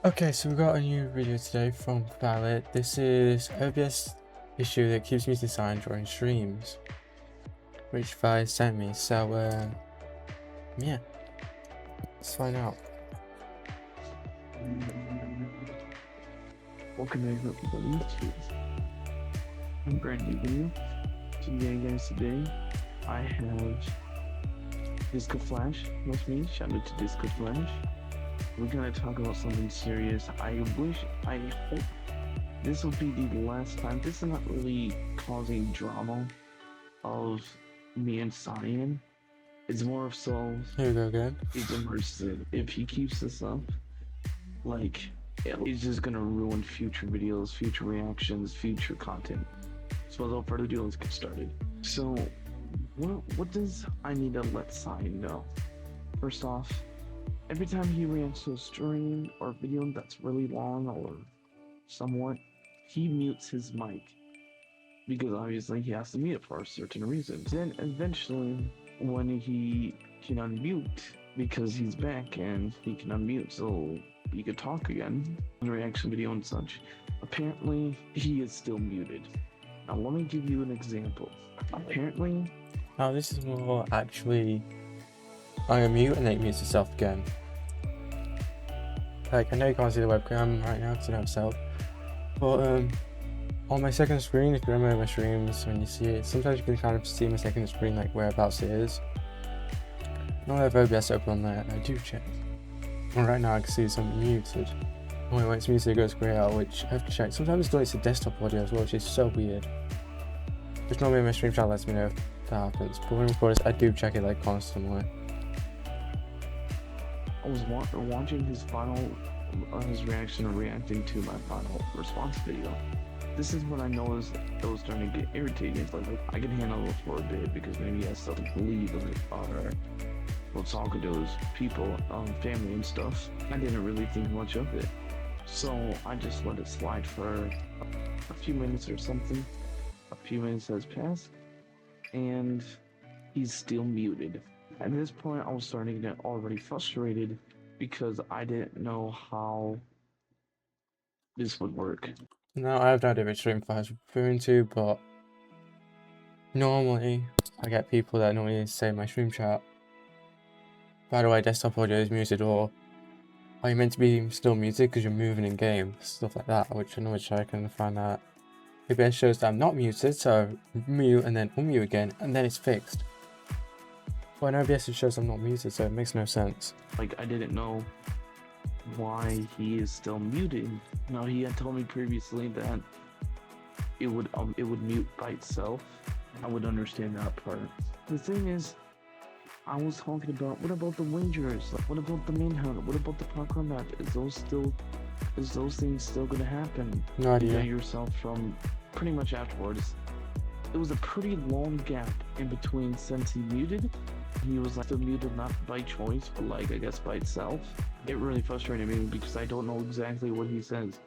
Okay, so we got a new video today from Valid. This is OBS issue that keeps me assigned during streams, which Vi sent me. So yeah, let's find out. Welcome back everybody to a brand new video. Today I have Disco Flash with me. Shout out to Disco Flash. We're gonna talk about something serious. I hope this will be the last time. This is not really causing drama of me and Cyan. It's more of so Here we go again. it's immersive. If he keeps this up, like, it's just gonna ruin future videos, future reactions, future content. So without further ado, let's get started. So what does I need to let Cyan know? First off, every time he reacts to a stream or video that's really long or somewhat, he mutes his mic. Because obviously he has to mute it for a certain reason. Then eventually when he can unmute, because he's back and he can unmute so he could talk again in the reaction video and such, apparently he is still muted. Now let me give you an example. Apparently Now this is more actually, I'm gonna mute and then it mutes itself again. Like, I know you can't see the webcam right now because I don't have self, but on my second screen, if you remember my streams, when you see it, sometimes you can kind of see my second screen, like whereabouts it is. Now I have OBS open on there, and I do check. And right now I can see something muted. When it's muted, it goes grey out, which I have to check. Sometimes it deletes the desktop audio as well, which is so weird. Which normally my stream chat lets me know if that happens, but when I record this, I do check it like constantly. I was watching his his reaction and reacting to my final response video. This is when I noticed it was starting to get irritating. Like, I can handle it for a bit because maybe he has stuff to leave or talking to his people, family and stuff. I didn't really think much of it. So I just let it slide for a few minutes or something. A few minutes has passed and he's still muted. At this point, I was starting to get already frustrated because I didn't know how this would work. Now I have no idea which stream files I'm referring to, but normally I get people that normally say in my stream chat, by the way, desktop audio is muted, or are you meant to be still muted because you're moving in game, stuff like that, which I know I can find that. OBS shows that I'm not muted, so mute and then unmute again, and then it's fixed. But in OBS it shows I'm not muted, so it makes no sense. Like, I didn't know why he is still muted. Now, he had told me previously that it would mute by itself. I would understand that part. The thing is, I was talking about, what about the wagers? What about the manhunt? What about the parkour map? Is those things still gonna happen? No idea. You got yourself from pretty much afterwards. It was a pretty long gap in between since he muted. He was like still muted, not by choice, but like I guess by itself. It really frustrated me because I don't know exactly what he says.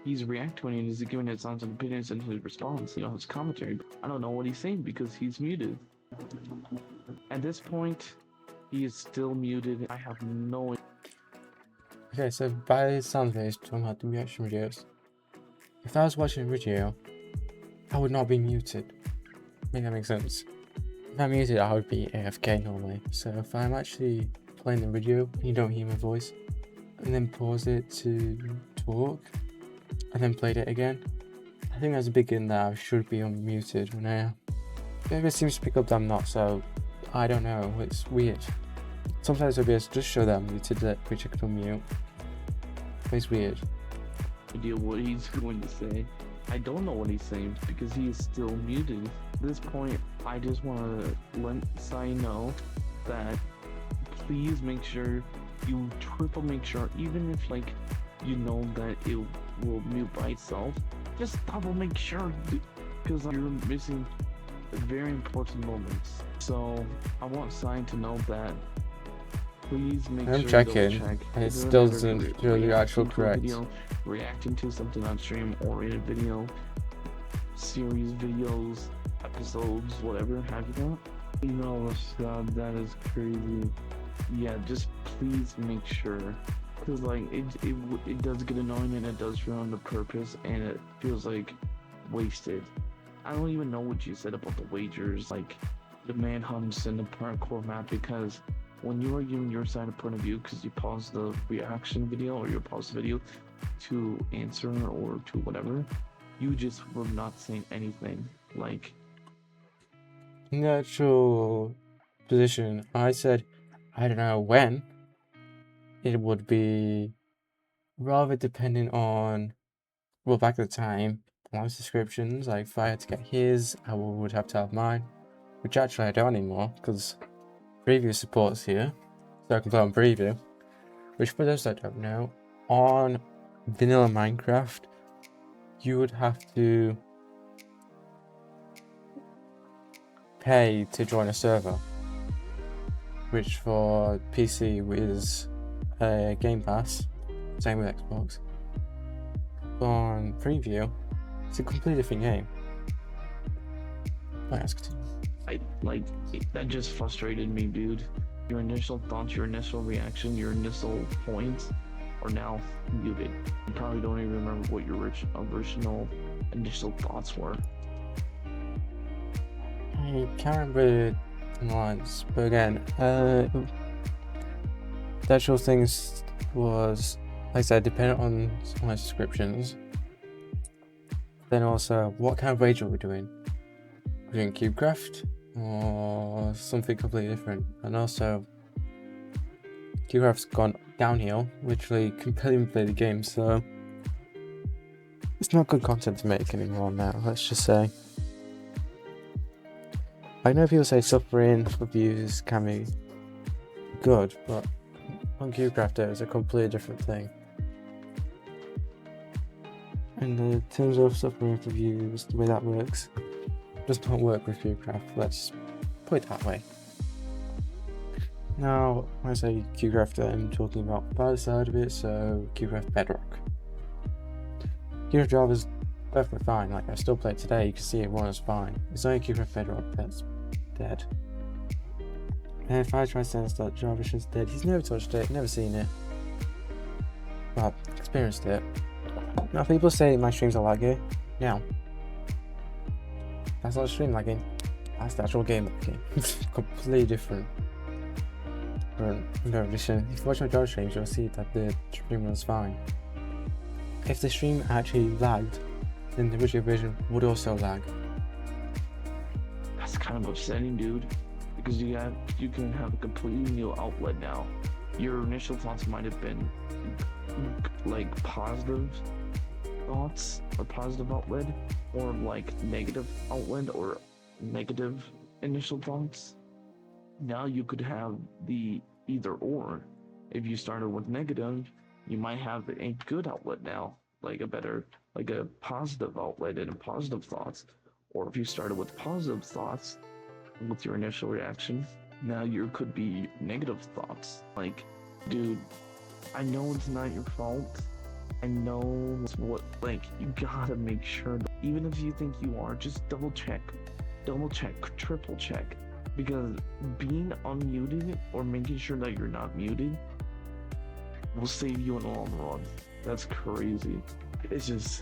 He's reacting and he's giving his thoughts and opinions and his response, you know, his commentary. I don't know what he's saying because he's muted. At this point, he is still muted. I have no. Okay, so by the sound of it, it's talking about the reaction videos. If I was watching a video, I would not be muted. Make that make sense. If I'm muted, I would be AFK normally. So if I'm actually playing the video, you don't hear my voice, and then pause it to talk, and then played it again, I think that's a big in that I should be unmuted when I am. Maybe it seems to pick up that I'm not, so I don't know, it's weird. Sometimes OBS just show that I'm muted, which I can unmute. But it's weird. Idea what he's going to say. I don't know what he's saying because he is still muted. At this point, I just want to let Cyan know that please make sure you triple make sure, even if like you know that it will mute by itself, just double make sure because you're missing very important moments. So I want Cyan to know that. Please make sure I'm checking, check. and it still doesn't show the actual correct. Video, reacting to something on stream or in a video, series videos, episodes, whatever have you got. You know, God, that is crazy. Yeah, just please make sure Cause like it does get annoying and it does ruin the purpose and it feels like wasted. I don't even know what you said about the wagers, like the manhunts and the parkour map, because when you are giving your side of point of view, because you pause the reaction video or you pause the video to answer or to whatever, you just were not saying anything. Like, In the actual position, I said, I don't know when. It would be rather dependent on, well, back at the time, my subscriptions. Like, if I had to get his, I would have to have mine, which actually I don't anymore because preview support's here, so I can play on preview. Which, for those that don't know, on vanilla Minecraft, you would have to pay to join a server, which for PC is a Game Pass, same with Xbox. On preview, it's a completely different game. that just frustrated me, dude. Your initial thoughts, your initial reaction, your initial points are now muted. You probably don't even remember what your original initial thoughts were. I can't remember the lines, but again, the actual things was, like I said, dependent on my subscriptions. Then also, what kind of wager we're doing? We're doing CubeCraft or something completely different. And also, CubeCraft's gone downhill, literally completely play the game, so it's not good content to make anymore now, let's just say. I know people say suffering for views can be good, but on CubeCraft it was a completely different thing. And in terms of suffering for views, the way that works, does not work with CubeCraft, let's put it that way. Now, when I say CubeCraft, I'm talking about the other side of it, so CubeCraft Bedrock. CubeCraft Java's perfectly fine, like I still play it today, you can see it runs fine. It's only CubeCraft Bedrock that's dead. And if I try to sense that Java is dead, he's never touched it, never seen it. Well, experienced it. Now people say my streams are laggy. Now, that's not stream lagging, that's the actual game lagging. Completely different. No addition. If you watch my Java streams, you'll see that the stream runs fine. If the stream actually lagged, then the original version would also lag. That's kind of upsetting, dude, because you can have a completely new outlet now. Your initial thoughts might have been like positive thoughts or positive outlet, or like negative outlet or negative initial thoughts. Now you could have the either or. If you started with negative, you might have a good outlet now, like a positive outlet and positive thoughts. Or if you started with positive thoughts with your initial reaction, now you could be negative thoughts. Like, dude, I know it's not your fault. I know it's what, like, you gotta make sure that even if you think you are, just double check, triple check. Because being unmuted or making sure that you're not muted will save you in the long run. That's crazy. It's just,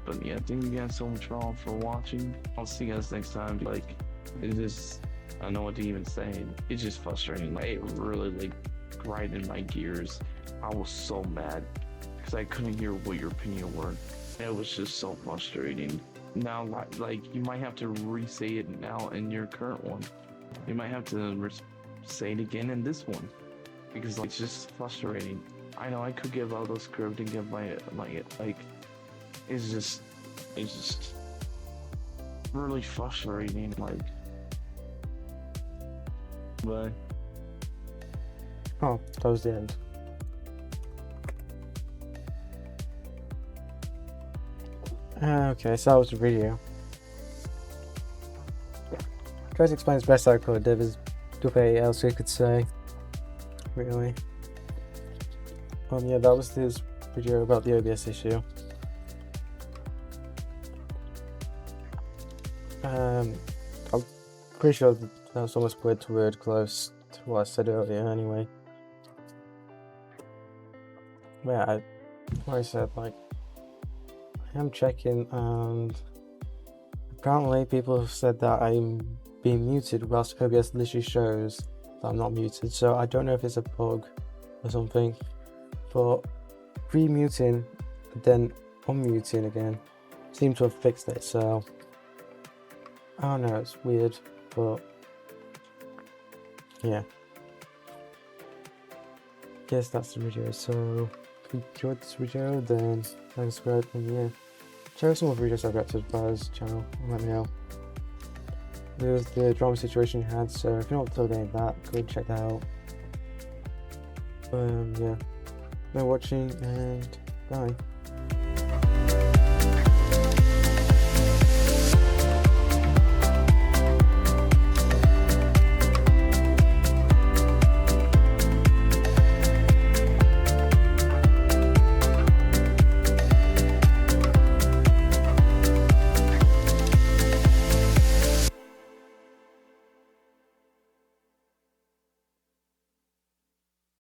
but yeah, thank you guys so much for watching. I'll see you guys next time. Like, it's just, I don't know what to even say. It's just frustrating. Like, it really like grinded my gears. I was so mad because I couldn't hear what your opinion were. It was just so frustrating. Now, like you might have to re-say it now in your current one. You might have to say it again in this one because like, it's just frustrating. I know I could give out those script and give my like. It's just really frustrating. Like, but oh, that was the end. Okay, so that was the video. Tried to explain as best I could. There was nothing else I could say, really. Yeah, that was this video about the OBS issue. I'm pretty sure that was almost word to word close to what I said earlier anyway. yeah, like I said, like, I am checking, and apparently people have said that I'm being muted whilst OBS literally shows that I'm not muted. So I don't know if it's a bug or something, but pre-muting then unmuting again seemed to have fixed it. So I don't know, it's weird, but yeah, guess that's the video. So if you enjoyed this video, then like, subscribe, and yeah, check out some more videos I've reacted to this channel and let me know. There's the drama situation you had, so if you're not still getting that, go check that out. Yeah, thanks for watching, and bye.